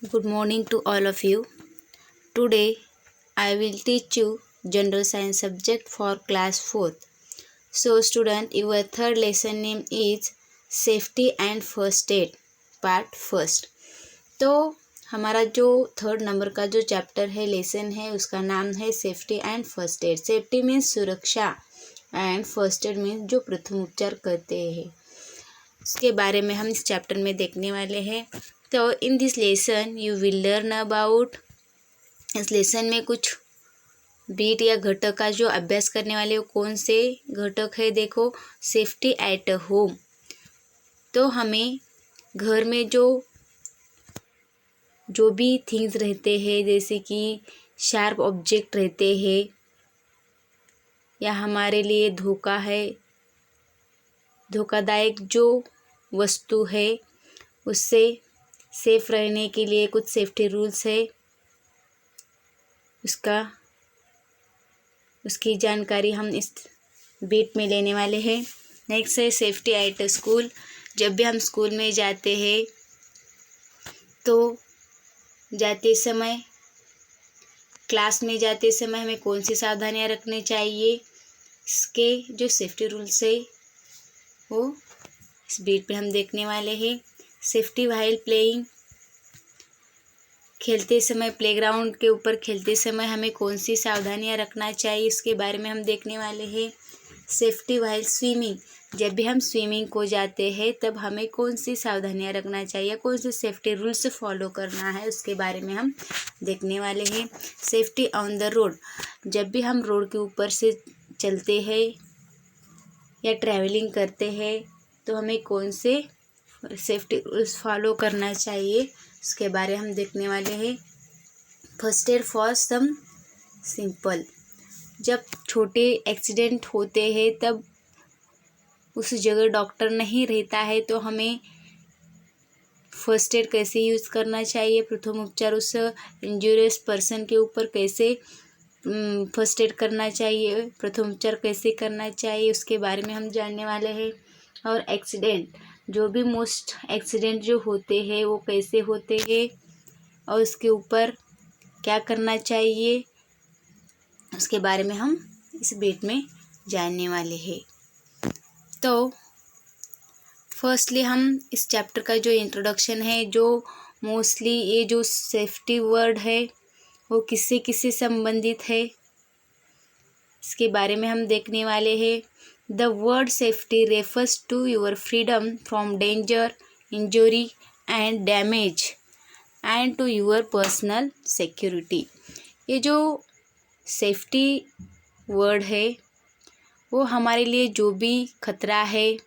Good morning to all of you. Today I will teach you General Science subject for class 4th. So student, your third lesson name is Safety and First Aid Part First. तो हमारा जो third number का जो chapter है lesson है उसका नाम है safety and first aid. Safety means सुरक्षा एंड फर्स्ट एड मीन्स जो प्रथम उपचार करते हैं उसके बारे में हम इस चैप्टर में देखने वाले हैं। तो in this lesson you will learn about, इस लेसन में कुछ बीट या घटक का जो अभ्यास करने वाले कौन से घटक है। देखो, सेफ्टी एट होम, तो हमें घर में जो भी थिंग्स रहते हैं जैसे कि शार्प ऑब्जेक्ट रहते हैं या हमारे लिए धोखादायक जो वस्तु है उससे सेफ रहने के लिए कुछ सेफ्टी रूल्स है, उसकी जानकारी हम इस बीट में लेने वाले हैं। नेक्स्ट है सेफ्टी एट स्कूल। जब भी हम स्कूल में जाते हैं तो क्लास में जाते समय हमें कौन सी सावधानियां रखनी चाहिए, इसके जो सेफ्टी रूल्स है वो इस बीट में हम देखने वाले हैं। सेफ्टी व्हाइल प्लेइंग, खेलते समय प्लेग्राउंड के ऊपर खेलते समय हमें कौन सी सावधानियां रखना चाहिए इसके बारे में हम देखने वाले हैं। सेफ्टी व्हाइल स्विमिंग, जब भी हम स्विमिंग को जाते हैं तब हमें कौन सी सावधानियां रखना चाहिए, कौन से सेफ्टी रूल्स फॉलो करना है उसके बारे में हम देखने वाले हैं। सेफ्टी ऑन द रोड, जब भी हम रोड के ऊपर से चलते हैं या ट्रैवलिंग करते हैं तो हमें कौन से सेफ्टी रूल्स फॉलो करना चाहिए उसके बारे में हम देखने वाले हैं। First aid for some simple, जब छोटे एक्सीडेंट होते हैं तब उस जगह डॉक्टर नहीं रहता है तो हमें फर्स्ट एड कैसे यूज़ करना चाहिए, प्रथम उपचार उस इंजूरियस पर्सन के ऊपर कैसे फर्स्ट एड करना चाहिए, प्रथम उपचार कैसे करना चाहिए उसके बारे में हम जानने वाले हैं। और एक्सीडेंट, जो भी मोस्ट एक्सीडेंट जो होते हैं वो कैसे होते हैं और उसके ऊपर क्या करना चाहिए उसके बारे में हम इस बीट में जानने वाले हैं। तो फर्स्टली हम इस चैप्टर का जो इंट्रोडक्शन है, जो मोस्टली ये जो सेफ्टी वर्ड है वो किससे किससे संबंधित है इसके बारे में हम देखने वाले हैं। The word safety refers to your freedom from danger, injury and damage and to your personal security. ये जो सेफ्टी वर्ड है वो हमारे लिए जो भी खतरा है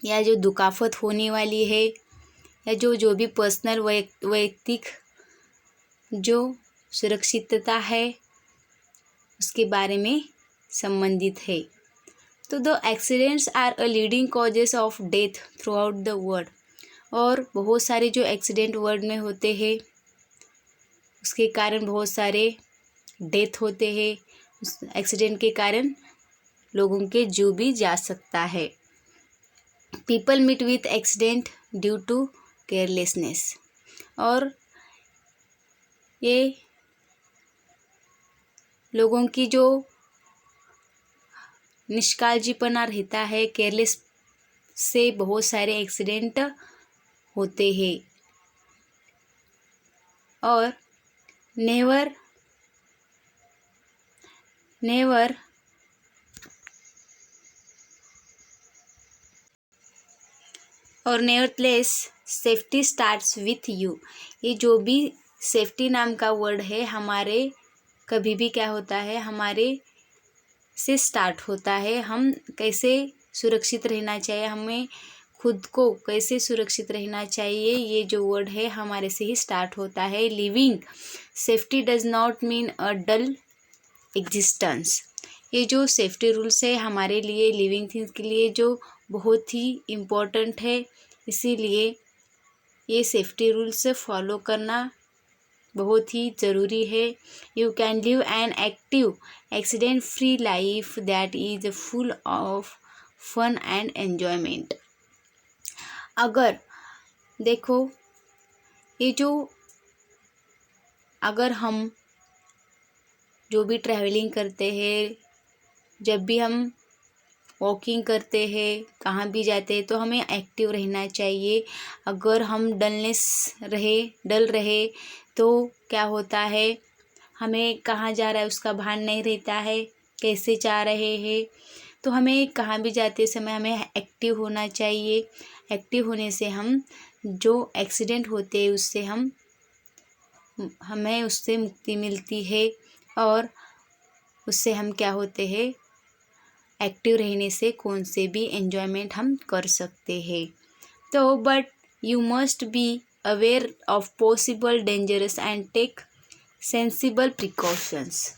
या जो दुखापत होने वाली है या जो भी पर्सनल वैयक्तिक जो सुरक्षितता है उसके बारे में संबंधित है। तो the accidents are a leading causes of death throughout the world, और बहुत सारे जो एक्सीडेंट वर्ल्ड में होते हैं उसके कारण बहुत सारे डेथ होते हैं, उस एक्सीडेंट के कारण लोगों के जीव भी जा सकता है। People meet with accident due to carelessness, और ये लोगों की जो निष्काळजीपना रहता है, केयरलेस से बहुत सारे एक्सीडेंट होते हैं। और nevertheless safety starts with you, ये जो भी सेफ्टी नाम का वर्ड है हमारे कभी भी क्या होता है, हमारे से स्टार्ट होता है। हम कैसे सुरक्षित रहना चाहिए, हमें खुद को कैसे सुरक्षित रहना चाहिए, ये जो वर्ड है हमारे से ही स्टार्ट होता है। Living safety does not mean a dull existence, ये जो सेफ्टी रूल्स है हमारे लिए लिविंग थिंग्स के लिए जो बहुत ही इम्पोर्टेंट है, इसीलिए ये सेफ्टी रूल्स फॉलो करना बहुत ही ज़रूरी है। You can live an active accident free life that is full of fun and enjoyment. अगर देखो, ये जो अगर हम जो भी ट्रैवलिंग करते हैं, जब भी हम वॉकिंग करते हैं, कहाँ भी जाते हैं, तो हमें एक्टिव रहना चाहिए। अगर हम डल रहे तो क्या होता है, हमें कहाँ जा रहा है उसका भान नहीं रहता है, कैसे जा रहे हैं। तो हमें कहाँ भी जाते समय हमें एक्टिव होना चाहिए। एक्टिव होने से हम जो एक्सीडेंट होते हैं उससे हमें उससे मुक्ति मिलती है, और उससे हम क्या होते हैं, एक्टिव रहने से कौन से भी एन्जॉयमेंट हम कर सकते हैं। तो but you must be aware of possible dangerous and take sensible precautions.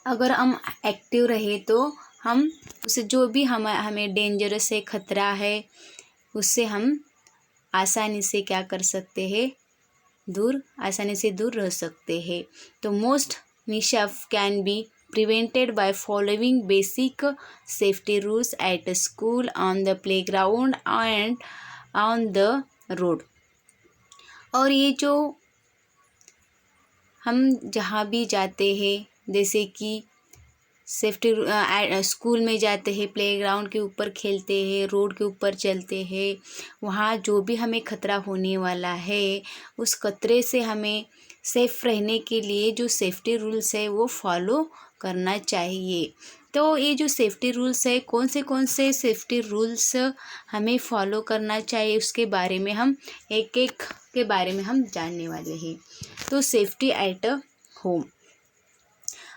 अगर हम एक्टिव रहे तो हम उसे जो भी हमें डेंजरस है, खतरा है, उससे हम आसानी से क्या कर सकते हैं, आसानी से दूर रह सकते हैं। तो most mischief can be prevented by following basic safety rules at school, on the playground and on the road। और ये जो हम जहाँ भी जाते हैं, जैसे कि सेफ्टी स्कूल में जाते हैं, प्लेग्राउंड के ऊपर खेलते हैं, रोड के ऊपर चलते हैं, वहाँ जो भी हमें खतरा होने वाला है, उस खतरे से हमें सेफ रहने के लिए जो सेफ्टी रूल्स है वो फॉलो करना चाहिए। तो ये जो सेफ्टी रूल्स है, कौन से सेफ्टी रूल्स हमें फॉलो करना चाहिए, उसके बारे में हम एक एक के बारे में हम जानने वाले हैं। तो सेफ्टी एट होम,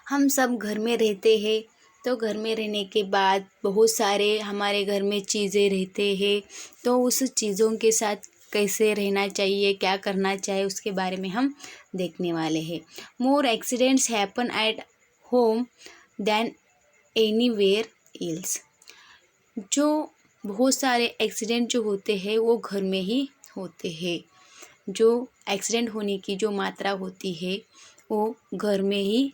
हम सब घर में रहते हैं, तो घर में रहने के बाद बहुत सारे हमारे घर में चीज़ें रहते हैं, तो उस चीज़ों के साथ कैसे रहना चाहिए, क्या करना चाहिए, उसके बारे में हम देखने वाले हैं। More accidents happen at home than anywhere else. जो बहुत सारे एक्सीडेंट जो होते हैं वो घर में ही होते हैं। जो एक्सीडेंट होने की जो मात्रा होती है वो घर में ही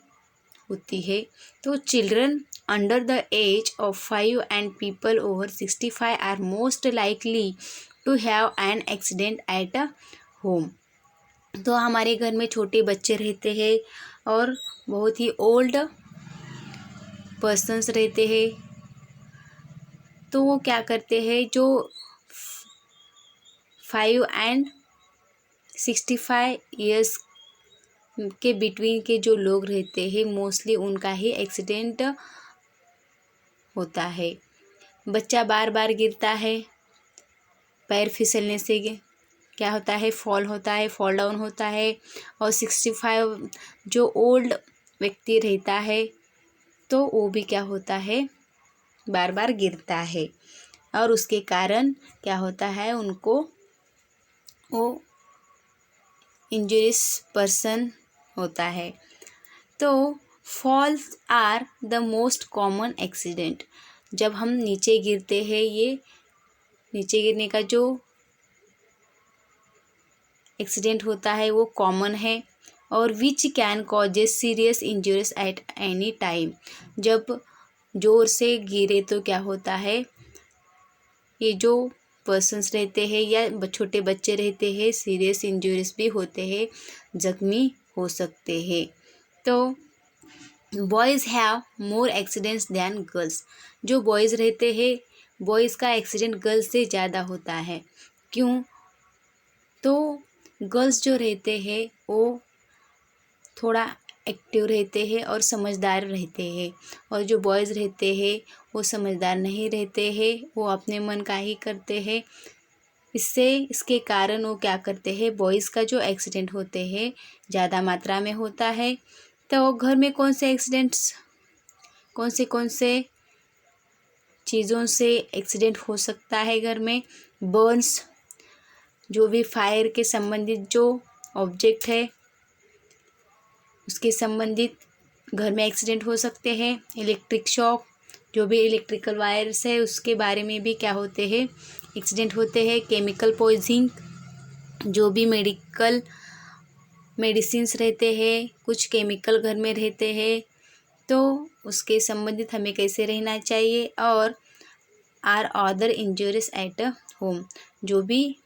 होती है। तो children under the age of 5 and people over 65 are most likely to have an accident at home. तो हमारे घर में छोटे बच्चे रहते हैं और बहुत ही ओल्ड पर्सन्स रहते हैं, तो वो क्या करते हैं, जो 5 एंड 65 ईयर्स के बिटवीन के जो लोग रहते हैं, मोस्टली उनका ही एक्सीडेंट होता है। बच्चा बार बार गिरता है, पैर फिसलने से क्या होता है, फॉल डाउन होता है। और 65 जो ओल्ड व्यक्ति रहता है, तो वो भी क्या होता है, बार बार गिरता है, और उसके कारण क्या होता है, उनको वो इंजरियस पर्सन होता है। तो falls are the most common accident. जब हम नीचे गिरते हैं, ये नीचे गिरने का जो एक्सीडेंट होता है वो कॉमन है, और which can causes serious injuries at any time. जब जोर से गिरे तो क्या होता है, ये जो पर्सन्स रहते हैं या छोटे बच्चे रहते हैं, सीरियस इंजरीज भी होते हैं, जख्मी हो सकते हैं। तो boys have more accidents than girls. जो बॉयज़ रहते हैं, बॉयज़ का एक्सीडेंट गर्ल्स से ज़्यादा होता है। क्यों? तो गर्ल्स जो रहते हैं वो थोड़ा एक्टिव रहते हैं और समझदार रहते हैं, और जो बॉयज़ रहते हैं वो समझदार नहीं रहते हैं, वो अपने मन का ही करते हैं। इसके कारण वो क्या करते हैं, बॉयज़ का जो एक्सीडेंट होते हैं ज़्यादा मात्रा में होता है। तो घर में कौन से एक्सीडेंट्स, कौन से चीज़ों से एक्सीडेंट हो सकता है घर में? बर्न्स, जो भी फायर के संबंधित जो ऑब्जेक्ट है उसके संबंधित घर में एक्सीडेंट हो सकते हैं। इलेक्ट्रिक शॉक, जो भी इलेक्ट्रिकल वायर्स है उसके बारे में भी क्या होते हैं, एक्सीडेंट होते हैं। केमिकल पॉइजनिंग, जो भी मेडिसिन्स रहते हैं, कुछ केमिकल घर में रहते हैं, तो उसके संबंधित हमें कैसे रहना चाहिए। और are other injuries at home, जो भी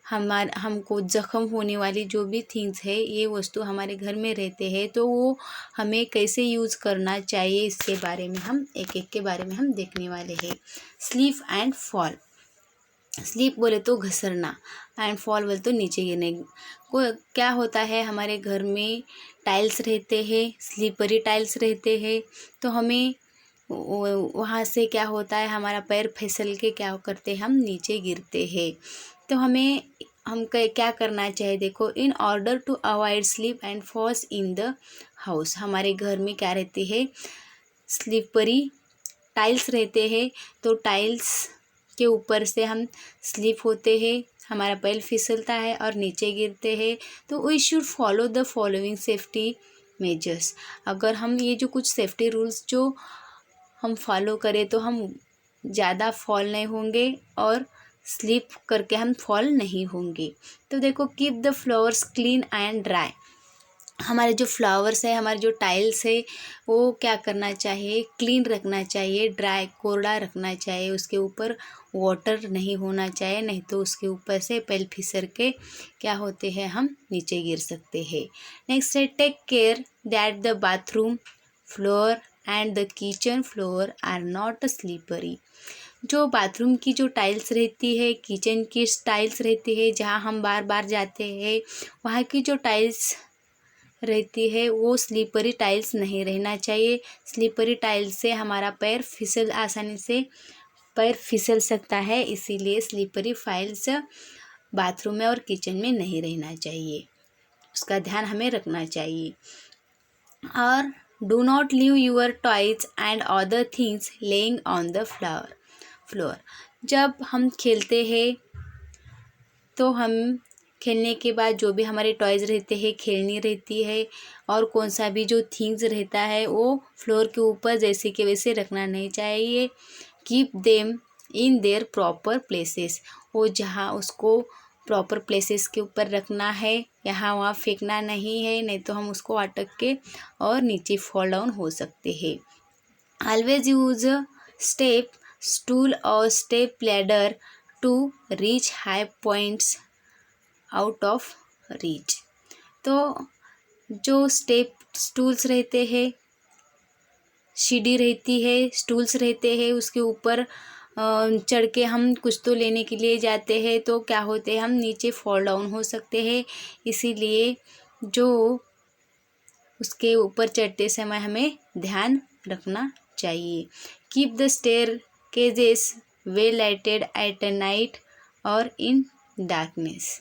हमको ज़ख्म होने वाली जो भी थिंग्स है, ये वस्तु हमारे घर में रहते हैं, तो वो हमें कैसे यूज़ करना चाहिए, इसके बारे में हम एक एक के बारे में हम देखने वाले हैं। Sleep and fall. स्लीप बोले तो घसरना, एंड फॉल बोले तो नीचे गिरने को। क्या होता है, हमारे घर में टाइल्स रहते हैं, स्लीपरी टाइल्स रहते हैं, तो हमें वहाँ से क्या होता है, हमारा पैर फिसल के क्या करते हैं, हम नीचे गिरते हैं। तो हम क्या करना चाहिए, देखो, in order to avoid slip and falls in the house. हमारे घर में क्या रहती है, स्लीपरी टाइल्स रहते हैं, तो टाइल्स के ऊपर से हम स्लिप होते हैं, हमारा पैर फिसलता है और नीचे गिरते हैं। तो we should follow the following safety measures. अगर हम ये जो कुछ सेफ्टी रूल्स जो हम फॉलो करें, तो हम ज़्यादा फॉल नहीं होंगे और स्लिप करके हम फॉल नहीं होंगे। तो देखो, keep the floors clean and dry. हमारे जो फ्लावर्स है, हमारे जो टाइल्स है, वो क्या करना चाहिए, क्लीन रखना चाहिए, ड्राई कोरडा रखना चाहिए। उसके ऊपर वाटर नहीं होना चाहिए, नहीं तो उसके ऊपर से पैर फिसल के क्या होते हैं, हम नीचे गिर सकते हैं। नेक्स्ट है, take care that the bathroom floor and the kitchen floor are not slippery. जो बाथरूम की जो टाइल्स रहती है, किचन की टाइल्स रहती है, जहाँ हम बार बार जाते हैं, वहाँ की जो टाइल्स रहती है वो स्लीपरी टाइल्स नहीं रहना चाहिए। स्लीपरी टाइल्स से हमारा पैर आसानी से पैर फिसल सकता है, इसीलिए स्लीपरी फाइल्स बाथरूम में और किचन में नहीं रहना चाहिए, उसका ध्यान हमें रखना चाहिए। और do not leave your toys and other things lying on the floor. जब हम खेलते हैं, तो हम खेलने के बाद जो भी हमारे टॉयज़ रहते हैं, खेलनी रहती है, और कौन सा भी जो थिंग्स रहता है वो फ्लोर के ऊपर जैसे कि वैसे रखना नहीं चाहिए। Keep them in their proper places. वो जहाँ उसको प्रॉपर प्लेसेस के ऊपर रखना है, यहाँ वहाँ फेंकना नहीं है, नहीं तो हम उसको अटक के और नीचे फॉल डाउन हो सकते हैं। ऑलवेज यूज स्टेप स्टूल और step ladder to reach high points out of reach. तो जो स्टेप स्टूल्स रहते हैं, सीढ़ी रहती है, स्टूल्स रहते हैं, उसके ऊपर चढ़ के हम कुछ तो लेने के लिए जाते हैं, तो क्या होते हैं, हम नीचे फॉल डाउन हो सकते हैं। इसीलिए जो उसके ऊपर चढ़ते समय हमें ध्यान रखना चाहिए। Keep the staircases well lighted at night और इन डार्कनेस।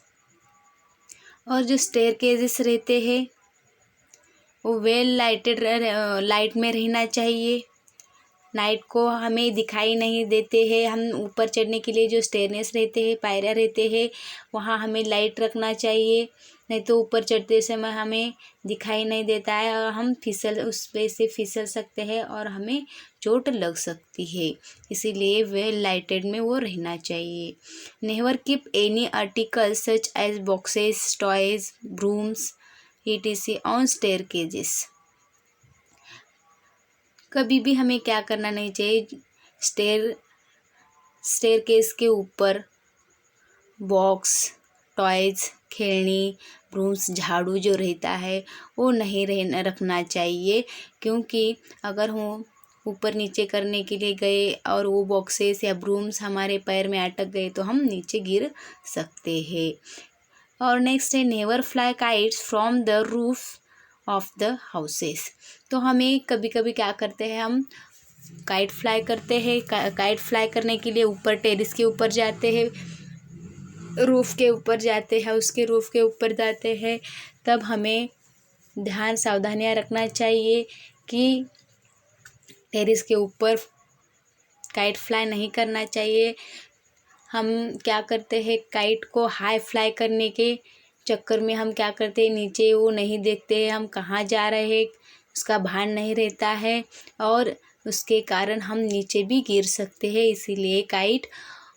और जो स्टेयर केजेस रहते हैं वो वेल लाइटेड लाइट में रहना चाहिए, नाइट को हमें दिखाई नहीं देते हैं। हम ऊपर चढ़ने के लिए जो स्टेयर्स रहते हैं, पायरियाँ रहते हैं, वहाँ हमें लाइट रखना चाहिए, नहीं तो ऊपर चढ़ते समय हमें दिखाई नहीं देता है और हम उस पे से फिसल सकते हैं और हमें चोट लग सकती है। इसीलिए वेल लाइटेड में वो रहना चाहिए। Never keep any articles such as boxes, toys, brooms etc on staircases. कभी भी हमें क्या करना नहीं चाहिए, स्टेयर केस के ऊपर बॉक्स, टॉयज, खेलनी, ब्रूम्स, झाड़ू जो रहता है वो नहीं रखना चाहिए, क्योंकि अगर हम ऊपर नीचे करने के लिए गए और वो बॉक्सेस या ब्रूम्स हमारे पैर में अटक गए तो हम नीचे गिर सकते हैं। और नेक्स्ट है, never fly kites from the roof of the houses. तो हमें कभी कभी क्या करते हैं, हम काइट फ्लाई करते हैं, काइट फ्लाई करने के लिए ऊपर टेरिस के ऊपर जाते हैं, रूफ़ के ऊपर जाते हैं, उसके रूफ़ के ऊपर जाते हैं, तब हमें सावधानियाँ रखना चाहिए कि टेरिस के ऊपर काइट फ्लाई नहीं करना चाहिए। हम क्या करते हैं, काइट को हाई फ्लाई करने के चक्कर में हम क्या करते हैं, नीचे वो नहीं देखते हैं हम कहाँ जा रहे हैं, उसका भान नहीं रहता है और उसके कारण हम नीचे भी गिर सकते हैं। इसीलिए काइट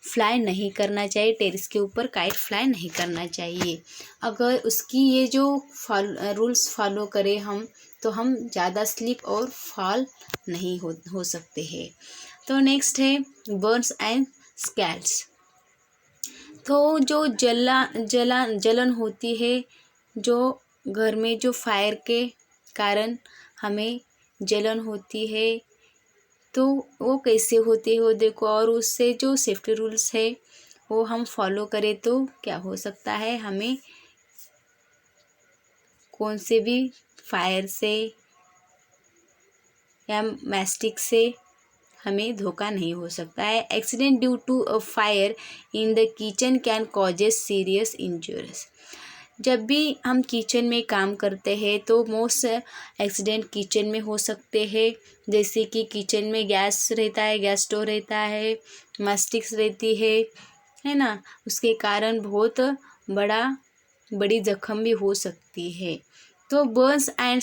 फ्लाई नहीं करना चाहिए, टेरिस के ऊपर काइट फ्लाई नहीं करना चाहिए। अगर उसकी ये जो रूल्स फॉलो करें हम, तो हम ज़्यादा स्लिप और फॉल नहीं हो सकते हैं। तो नेक्स्ट है, बर्न्स एंड स्कैल्स। तो जो जलन होती है, जो घर में जो फायर के कारण हमें जलन होती है, तो वो कैसे होती है वो देखो। और उससे जो सेफ्टी रूल्स है वो हम फॉलो करें तो क्या हो सकता है, हमें कौन से भी फायर से या मैस्टिक से हमें धोखा नहीं हो सकता है। Accident due to a fire in the kitchen can causes serious injuries. जब भी हम किचन में काम करते हैं तो मोस्ट एक्सीडेंट किचन में हो सकते हैं, जैसे कि किचन में गैस रहता है, गैस स्टोव रहता है, मैस्टिक्स रहती है ना, उसके कारण बहुत बड़ी जख्म भी हो सकती है। तो burns and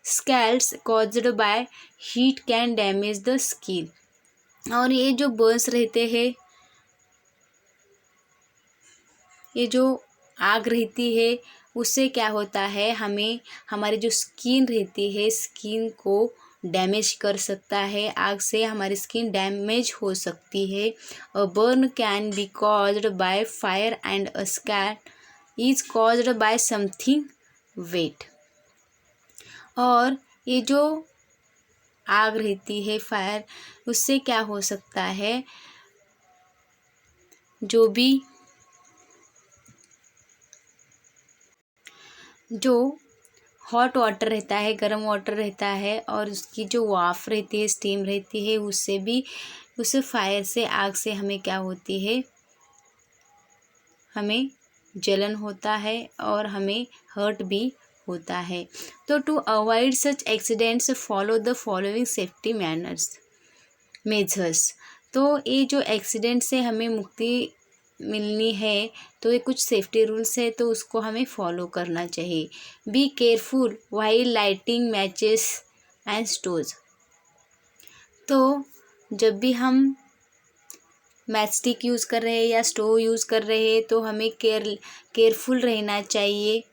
scalds caused by heat can damage the skin. और ये जो बर्न्स रहते हैं, ये जो आग रहती है, उससे क्या होता है, हमें हमारी जो स्किन रहती है, स्किन को डैमेज कर सकता है। आग से हमारी स्किन डैमेज हो सकती है। A burn can be caused by fire and a scald is caused by something wet. और ये जो आग रहती है, फायर, उससे क्या हो सकता है, जो हॉट वाटर रहता है, गर्म वाटर रहता है, और उसकी जो वाफ रहती है, स्टीम रहती है, उस फायर से, आग से हमें क्या होती है, हमें जलन होता है और हमें हर्ट भी होता है। तो to avoid such accidents follow the following safety measures. तो ये जो एक्सीडेंट से हमें मुक्ति मिलनी है, तो ये कुछ सेफ्टी रूल्स है, तो उसको हमें फॉलो करना चाहिए। Be careful while lighting matches and stoves. तो जब भी हम मैचस्टिक यूज़ कर रहे हैं या स्टोव यूज़ कर रहे हैं, तो हमें केयरफुल रहना चाहिए।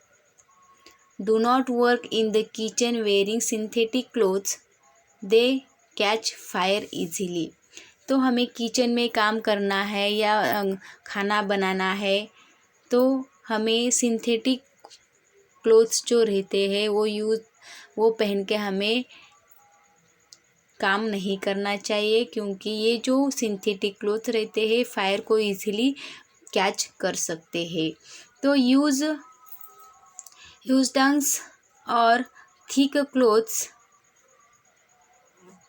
Do not work in the kitchen wearing synthetic clothes, they catch fire easily. तो हमें किचन में काम करना है या खाना बनाना है, तो हमें सिंथेटिक क्लोथ्स जो रहते हैं वो पहन के हमें काम नहीं करना चाहिए, क्योंकि ये जो सिंथेटिक क्लोथ रहते हैं फायर को इजीली कैच कर सकते हैं। तो यूज डंग्स और thick clothes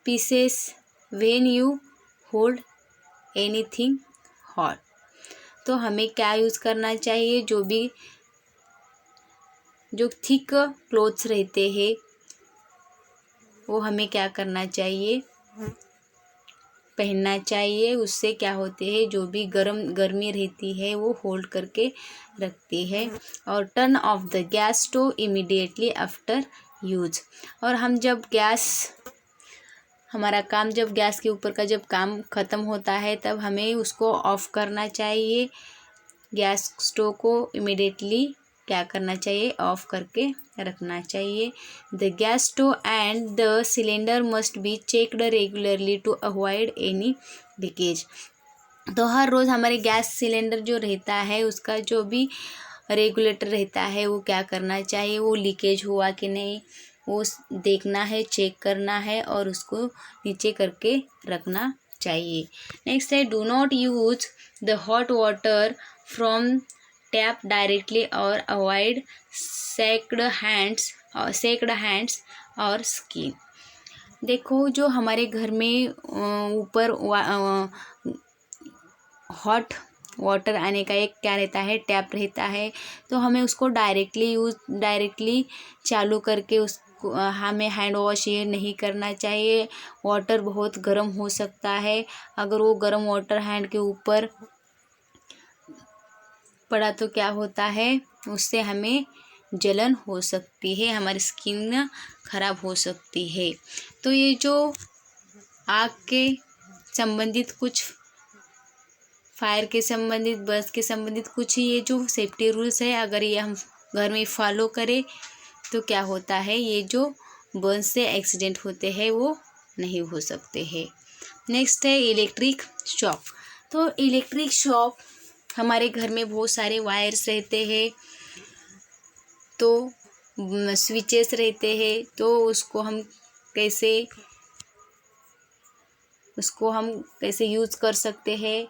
pieces when you hold anything hot. तो हमें क्या यूज़ करना चाहिए, जो थिक क्लोथ्स रहते हैं वो हमें क्या करना चाहिए, पहनना चाहिए। उससे क्या होते हैं, जो भी गर्मी रहती है वो होल्ड करके रखती है। और turn off the gas stove immediately after use. और हम जब हमारा काम जब गैस के ऊपर का जब काम ख़त्म होता है, तब हमें उसको ऑफ़ करना चाहिए। गैस स्टोव को इमीडिएटली क्या करना चाहिए, ऑफ़ करके रखना चाहिए। The gas stove and the cylinder must be checked regularly to avoid any leakage. तो हर रोज़ हमारे गैस सिलेंडर जो रहता है, उसका जो भी रेगुलेटर रहता है वो क्या करना चाहिए, वो लीकेज हुआ कि नहीं वो देखना है, चेक करना है और उसको नीचे करके रखना चाहिए। नेक्स्ट है, do not use the hot water from tap directly और अवॉइड सेक्ड हैंड्स और स्किन। देखो, जो हमारे घर में ऊपर हॉट वाटर आने का एक क्या रहता है, टैप रहता है, तो हमें उसको डायरेक्टली चालू करके उसको हमें हैंड वॉश ये नहीं करना चाहिए। वाटर बहुत गर्म हो सकता है, अगर वो गर्म वाटर हैंड के ऊपर पड़ा तो क्या होता है, उससे हमें जलन हो सकती है, हमारी स्किन खराब हो सकती है। तो ये जो आग के संबंधित कुछ, फायर के संबंधित, बर्स के संबंधित कुछ ये जो सेफ्टी रूल्स है, अगर ये हम घर में फॉलो करें तो क्या होता है, ये जो बर्न से एक्सीडेंट होते हैं वो नहीं हो सकते हैं। नेक्स्ट है इलेक्ट्रिक शॉक। तो इलेक्ट्रिक शॉक हमारे घर में बहुत सारे वायर्स रहते हैं, तो स्विचेस रहते हैं, तो उसको हम कैसे यूज़ कर सकते हैं,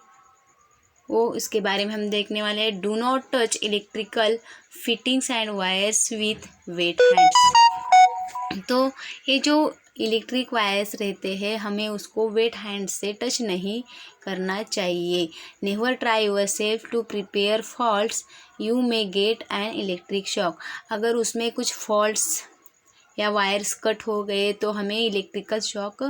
वो इसके बारे में हम देखने वाले हैं। Do not touch electrical fittings and wires with wet hands. तो ये जो इलेक्ट्रिक वायर्स रहते हैं, हमें उसको वेट हैंड से टच नहीं करना चाहिए। Never try yourself to prepare faults, you may get an electric shock. अगर उसमें कुछ फॉल्ट्स या वायर्स कट हो गए तो हमें इलेक्ट्रिकल शॉक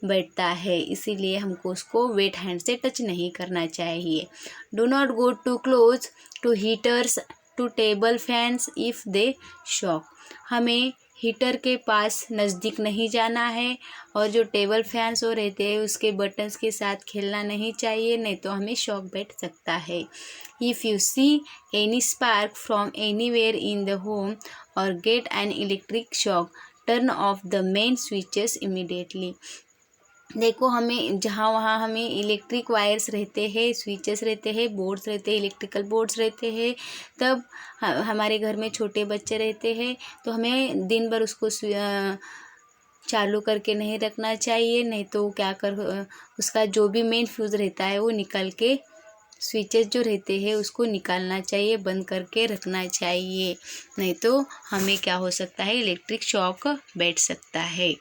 बैठता है, इसीलिए हमको उसको वेट हैंड से टच नहीं करना चाहिए। Do not go too close to heaters to table fans if they shock. हमें हीटर के पास नज़दीक नहीं जाना है, और जो टेबल फैंस हो रहते हैं उसके बटन्स के साथ खेलना नहीं चाहिए, नहीं तो हमें शॉक बैठ सकता है। If you see any spark from anywhere in the home और get an electric shock, turn off the main switches immediately. देखो, हमें जहाँ वहाँ हमें इलेक्ट्रिक वायर्स रहते हैं, स्विचेस रहते हैं, बोर्ड्स रहते हैं, इलेक्ट्रिकल बोर्ड्स रहते हैं, तब हमारे घर में छोटे बच्चे रहते हैं, तो हमें दिन भर उसको चालू करके नहीं रखना चाहिए, नहीं तो उसका जो भी मेन फ्यूज़ रहता है वो निकल के, स्विचेस जो रहते हैं उसको निकालना चाहिए, बंद करके रखना चाहिए, नहीं तो हमें क्या हो सकता है, इलेक्ट्रिक शॉक बैठ सकता है।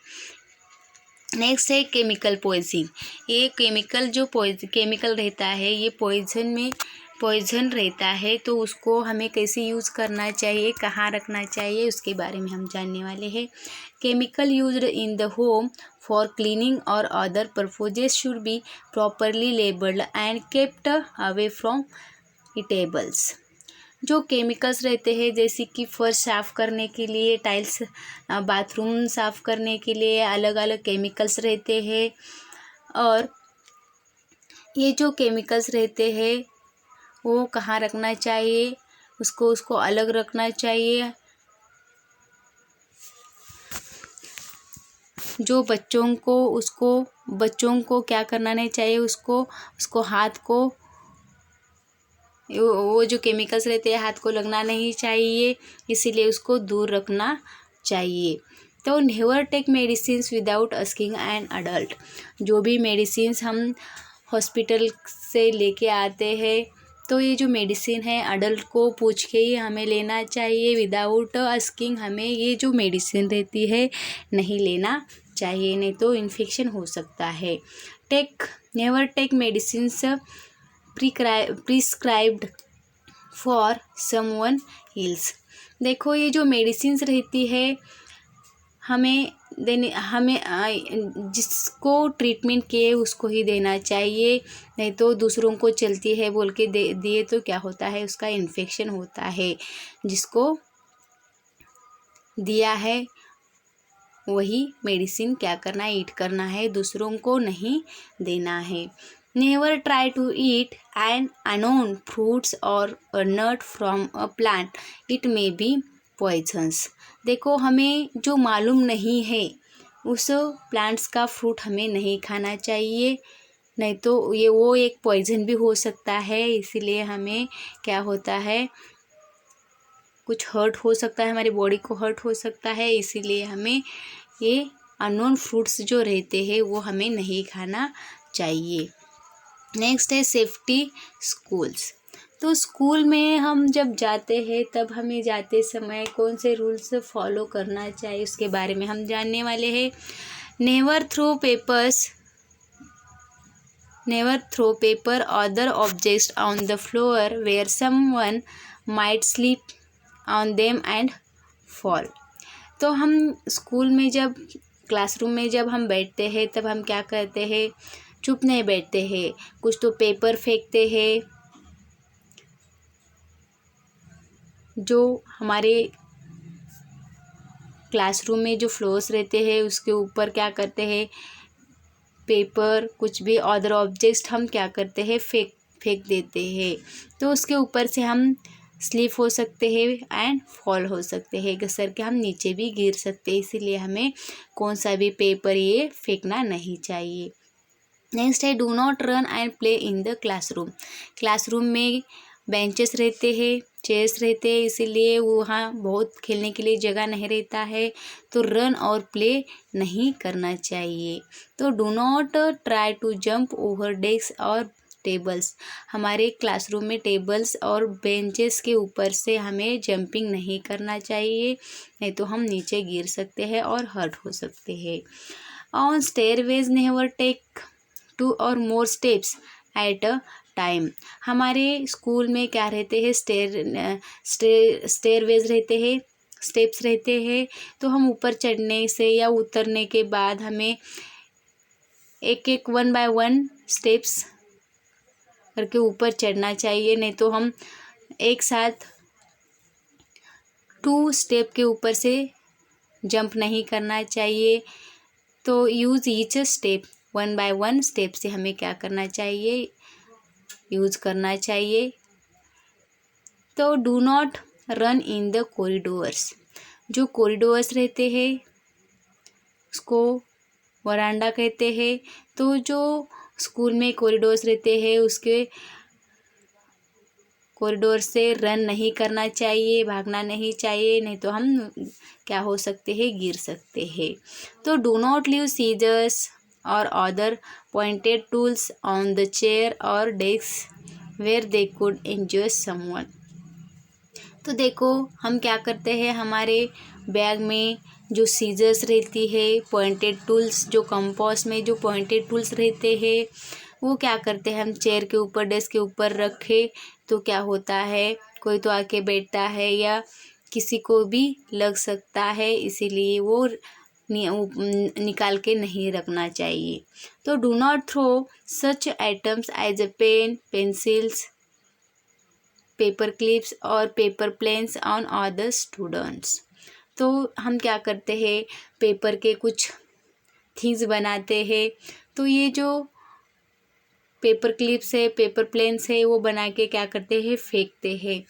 नेक्स्ट है केमिकल पॉइजनिंग। ये केमिकल रहता है, ये पॉइजन रहता है, तो उसको हमें कैसे यूज़ करना चाहिए, कहाँ रखना चाहिए, उसके बारे में हम जानने वाले हैं। Chemical used in the home for cleaning और other purposes should be properly labelled and kept away from eatables. जो केमिकल्स रहते हैं, जैसे कि फर्श साफ़ करने के लिए, टाइल्स, बाथरूम साफ़ करने के लिए अलग अलग केमिकल्स रहते हैं, और ये जो केमिकल्स रहते हैं वो कहाँ रखना चाहिए, उसको अलग रखना चाहिए। जो बच्चों को क्या करना नहीं चाहिए, उसको हाथ को, वो जो केमिकल्स रहते हैं हाथ को लगना नहीं चाहिए, इसीलिए उसको दूर रखना चाहिए। तो never take medicines without asking an adult. जो भी मेडिसिन्स हम हॉस्पिटल से लेके आते हैं, तो ये जो मेडिसिन है अडल्ट को पूछ के ही हमें लेना चाहिए, विदाउट आस्किंग हमें ये जो मेडिसिन रहती है नहीं लेना चाहिए, नहीं तो इन्फेक्शन हो सकता है। Never take medicines prescribed for someone else. देखो, ये जो मेडिसिन्स रहती है हमें जिसको ट्रीटमेंट किए उसको ही देना चाहिए, नहीं तो दूसरों को चलती है बोल के दिए तो क्या होता है, उसका इन्फेक्शन होता है। जिसको दिया है वही मेडिसिन क्या करना है, ईट करना है, दूसरों को नहीं देना है। Never try to eat an unknown fruits और nut from a plant, it may be poisons. देखो, हमें जो मालूम नहीं है उस प्लांट्स का फ्रूट हमें नहीं खाना चाहिए, नहीं तो वो एक पॉइजन भी हो सकता है, इसीलिए हमें क्या होता है, कुछ हर्ट हो सकता है, हमारी बॉडी को हर्ट हो सकता है, इसीलिए हमें ये अननोन फ्रूट्स जो रहते हैं वो हमें नहीं खाना चाहिए। नेक्स्ट है सेफ्टी स्कूल्स। तो स्कूल में हम जब जाते हैं तब हमें जाते समय कौन से रूल्स फॉलो करना चाहिए उसके बारे में हम जानने वाले हैं। Never throw paper other objects on the floor where someone might slip on them and fall. तो हम स्कूल में क्लासरूम में जब हम बैठते हैं तब हम क्या करते हैं, चुप नहीं बैठते हैं, कुछ तो पेपर फेंकते हैं, जो हमारे क्लासरूम में जो फ्लोर्स रहते हैं उसके ऊपर क्या करते हैं, पेपर, कुछ भी अदर ऑब्जेक्ट्स हम क्या करते हैं, फेंक देते हैं, तो उसके ऊपर से हम स्लिप हो सकते हैं एंड फॉल हो सकते हैं, घसर के हम नीचे भी गिर सकते हैं, इसीलिए हमें कौन सा भी पेपर ये फेंकना नहीं चाहिए। नेक्स्ट है do not run and play in the classroom. Classroom में बेंचेस रहते हैं, चेयर्स रहते हैं, इसीलिए वहाँ बहुत खेलने के लिए जगह नहीं रहता है, तो रन और प्ले नहीं करना चाहिए। तो do not try to jump over desk और टेबल्स। हमारे क्लासरूम में टेबल्स और बेंचेस के ऊपर से हमें जंपिंग नहीं करना चाहिए, नहीं तो हम नीचे गिर सकते हैं और हर्ट हो सकते हैं। ऑन स्टेयरवेज नेवर टेक 2 और more steps at a time. हमारे स्कूल में क्या रहते हैं, स्टेयरवेज रहते हैं, स्टेप्स रहते हैं, तो हम ऊपर चढ़ने से या उतरने के बाद हमें एक एक 1 बाय 1 स्टेप्स करके ऊपर चढ़ना चाहिए, नहीं तो हम एक साथ 2 स्टेप के ऊपर से जंप नहीं करना चाहिए। तो use each step, 1 by 1 step से हमें क्या करना चाहिए, यूज़ करना चाहिए। तो do not run in the corridors. जो कॉरिडोर्स रहते हैं उसको वरांडा कहते हैं, तो जो स्कूल में कॉरिडोर्स रहते हैं उसके कॉरिडोर से रन नहीं करना चाहिए, भागना नहीं चाहिए, नहीं तो हम क्या हो सकते हैं, गिर सकते हैं। तो डू नॉट लीव सीजर्स और other pointed tools on the chair और desk where they could injure someone. तो देखो हम क्या करते हैं, हमारे बैग में जो सीजर्स रहती है, पॉइंटेड टूल्स, जो कंपास में जो पॉइंटेड टूल्स रहते हैं वो क्या करते हैं, हम चेयर के ऊपर, डेस्क के ऊपर रखे तो क्या होता है, कोई तो आके बैठता है या किसी को भी लग सकता है, इसीलिए वो निकाल के नहीं रखना चाहिए। तो do not throw such items as a pen, pencils, paper clips और paper planes on other students. तो हम क्या करते हैं, पेपर के कुछ थिंग्स बनाते हैं, तो ये जो पेपर क्लिप्स है, पेपर प्लेन्स है, वो बना के क्या करते हैं, फेंकते हैं।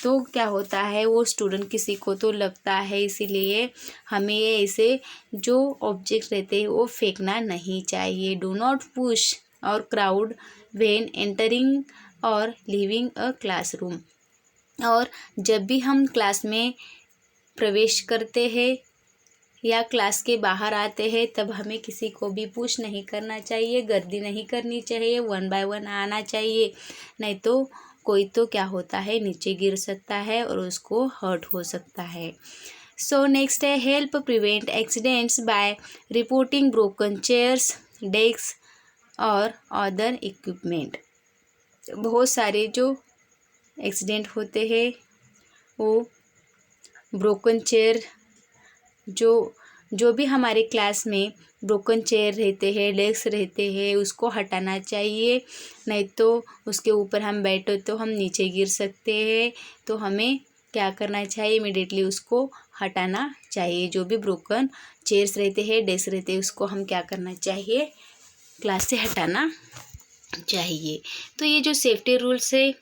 तो क्या होता है, वो स्टूडेंट किसी को तो लगता है, इसीलिए हमें ऐसे जो ऑब्जेक्ट रहते हैं वो फेंकना नहीं चाहिए। डू नॉट पुश और क्राउड व्हेन एंटरिंग और लीविंग अ क्लासरूम। और जब भी हम क्लास में प्रवेश करते हैं या क्लास के बाहर आते हैं तब हमें किसी को भी पुश नहीं करना चाहिए, गर्दी नहीं करनी चाहिए, 1 बाय 1 आना चाहिए, नहीं तो कोई तो क्या होता है, नीचे गिर सकता है और उसको हर्ट हो सकता है। सो नेक्स्ट है help prevent accidents by reporting broken chairs, desk और अदर इक्विपमेंट। बहुत सारे जो एक्सीडेंट होते हैं वो ब्रोकन चेयर, जो भी हमारे क्लास में ब्रोकन चेयर रहते हैं, डेस्क रहते हैं, उसको हटाना चाहिए, नहीं तो उसके ऊपर हम बैठो तो हम नीचे गिर सकते हैं। तो हमें क्या करना चाहिए, इमीडिएटली उसको हटाना चाहिए। जो भी ब्रोकन चेयर्स रहते हैं, डेस्क रहते हैं, उसको हम क्या करना चाहिए, क्लास से हटाना चाहिए। तो ये जो सेफ्टी रूल्स है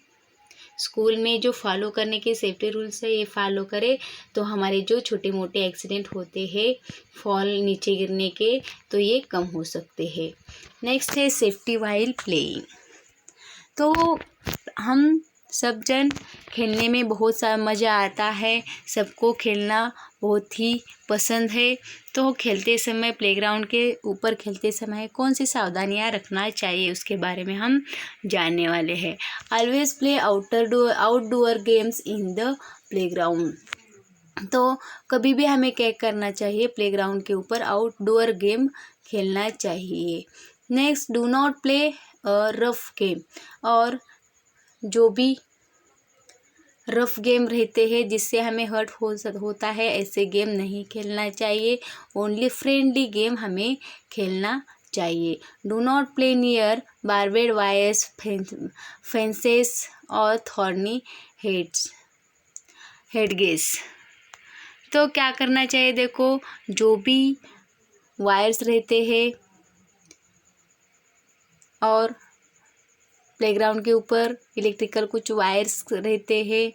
स्कूल में, जो फॉलो करने के सेफ्टी रूल्स है, ये फॉलो करें तो हमारे जो छोटे मोटे एक्सीडेंट होते हैं फॉल, नीचे गिरने के, तो ये कम हो सकते हैं। नेक्स्ट है सेफ्टी व्हाइल प्लेइंग। तो हम सब जन खेलने में बहुत सा मज़ा आता है, सबको खेलना बहुत ही पसंद है। तो खेलते समय, प्लेग्राउंड के ऊपर खेलते समय कौन सी सावधानियां रखना चाहिए उसके बारे में हम जानने वाले हैं। Always play outdoor games in the playground. तो कभी भी हमें क्या करना चाहिए, प्लेग्राउंड के ऊपर आउटडोर गेम खेलना चाहिए। Next do not play rough game. और जो भी रफ गेम रहते हैं जिससे हमें हर्ट होता है, ऐसे गेम नहीं खेलना चाहिए। ओनली फ्रेंडली गेम हमें खेलना चाहिए। Do not play near barbed wires, fences और थॉर्नी हेडगेस। तो क्या करना चाहिए, देखो जो भी वायर्स रहते हैं और प्लेग्राउंड के ऊपर इलेक्ट्रिकल कुछ वायर्स रहते हैं,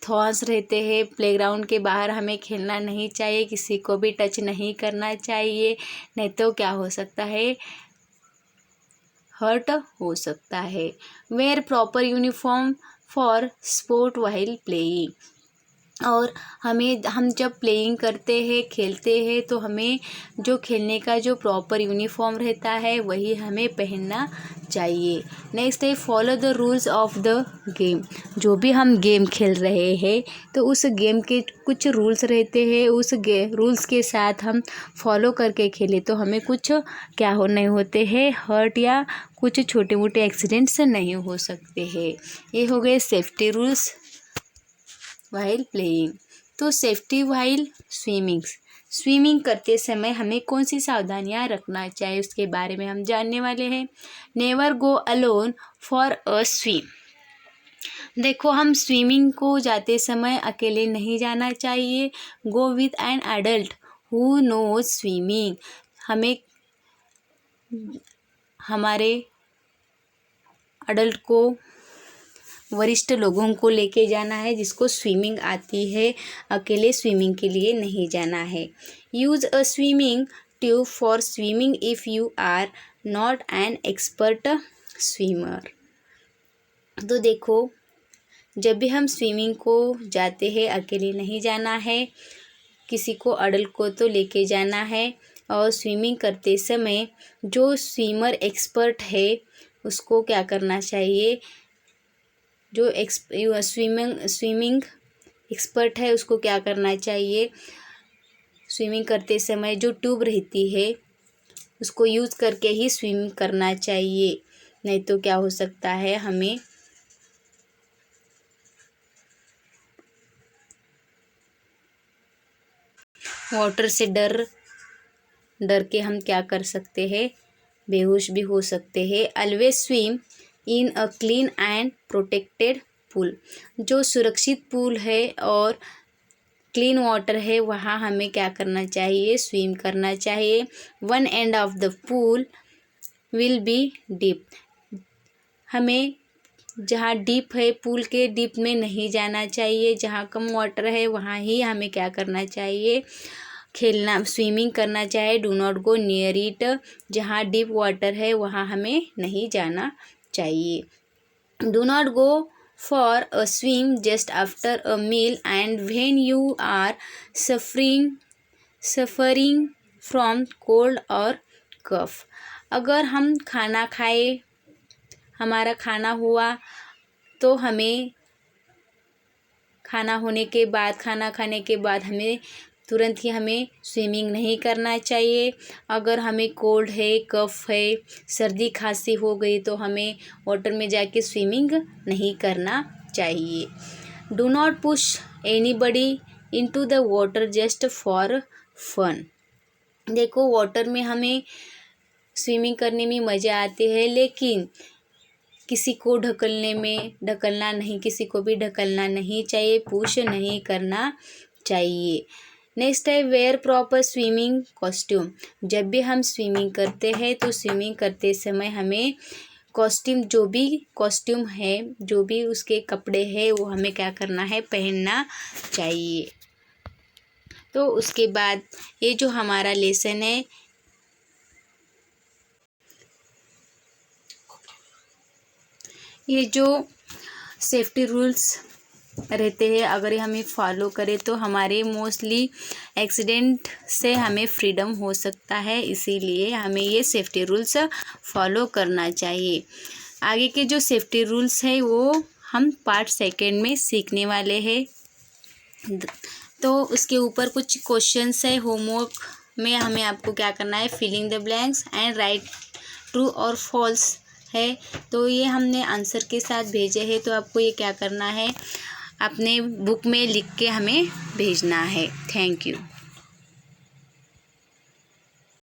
थॉर्न्स रहते हैं, प्लेग्राउंड के बाहर हमें खेलना नहीं चाहिए, किसी को भी टच नहीं करना चाहिए, नहीं तो क्या हो सकता है, हर्ट हो सकता है। Wear proper uniform for sport while playing, और हम जब प्लेइंग करते हैं, खेलते हैं, तो हमें जो खेलने का जो प्रॉपर यूनिफॉर्म रहता है वही हमें पहनना चाहिए। नेक्स्ट है follow the rules of the game. जो भी हम गेम खेल रहे हैं तो उस गेम के कुछ रूल्स रहते हैं, उस रूल्स के साथ हम फॉलो करके खेलें तो हमें कुछ क्या नहीं होते हैं, हर्ट या कुछ छोटे मोटे एक्सीडेंट्स नहीं हो सकते हैं। ये हो गए सेफ्टी रूल्स वाइल प्लेइंग। तो सेफ्टी वाइल स्विमिंग करते समय हमें कौन सी सावधानियां रखना चाहिए उसके बारे में हम जानने वाले हैं। Never go alone for a swim. देखो, हम स्विमिंग को जाते समय अकेले नहीं जाना चाहिए। Go with an adult who knows swimming. हमें हमारे अडल्ट को, वरिष्ठ लोगों को लेके जाना है जिसको स्विमिंग आती है। अकेले स्विमिंग के लिए नहीं जाना है। Use a swimming tube for swimming if you are not an expert swimmer. तो देखो, जब भी हम स्विमिंग को जाते हैं अकेले नहीं जाना है, किसी को अडल्ट को तो लेके जाना है। और स्विमिंग करते समय जो स्विमर एक्सपर्ट है उसको क्या करना चाहिए, जो स्विमिंग एक्सपर्ट है उसको क्या करना चाहिए, स्विमिंग करते समय जो ट्यूब रहती है उसको यूज़ करके ही स्विमिंग करना चाहिए। नहीं तो क्या हो सकता है, हमें वाटर से डर के हम क्या कर सकते हैं, बेहोश भी हो सकते हैं। Always swim in a clean and protected pool. जो सुरक्षित पूल है और क्लीन वाटर है वहाँ हमें क्या करना चाहिए, स्विम करना चाहिए। One end of the pool will be deep. हमें जहाँ डीप है, पूल के डीप में नहीं जाना चाहिए। जहाँ कम वाटर है वहाँ ही हमें क्या करना चाहिए, खेलना, स्विमिंग करना चाहिए। Do not go near it. जहाँ डीप वाटर है वहाँ हमें नहीं जाना चाहिए। Do not go for a swim just after a meal and when you are suffering from cold और कफ। अगर हम खाना खाए, हमारा खाना हुआ, तो हमें खाना खाने के बाद हमें तुरंत ही हमें स्विमिंग नहीं करना चाहिए। अगर हमें कोल्ड है, कफ है, सर्दी खांसी हो गई तो हमें वाटर में जाके स्विमिंग नहीं करना चाहिए। Do not push anybody into the water just for fun. देखो, वाटर में हमें स्विमिंग करने में मज़ा आती है, लेकिन किसी को ढकलना नहीं, किसी को भी ढकलना नहीं चाहिए, पुश नहीं करना चाहिए। नेक्स्ट है वेयर प्रॉपर स्विमिंग कॉस्ट्यूम। जब भी हम स्विमिंग करते हैं तो स्विमिंग करते समय हमें कॉस्ट्यूम, जो भी कॉस्ट्यूम है, जो भी उसके कपड़े हैं वो हमें क्या करना है, पहनना चाहिए। तो उसके बाद ये जो हमारा लेसन है, ये जो सेफ्टी रूल्स रहते हैं, अगर हमें फॉलो करें तो हमारे मोस्टली एक्सीडेंट से हमें फ्रीडम हो सकता है। इसीलिए हमें ये सेफ्टी रूल्स फॉलो करना चाहिए। आगे के जो सेफ्टी रूल्स है वो हम पार्ट सेकेंड में सीखने वाले हैं। तो उसके ऊपर कुछ क्वेश्चंस है होमवर्क में, हमें आपको क्या करना है, filling the blanks and write true और फॉल्स है। तो ये हमने आंसर के साथ भेजे हैं, तो आपको ये क्या करना है, अपने बुक में लिख के हमें भेजना है। Thank you.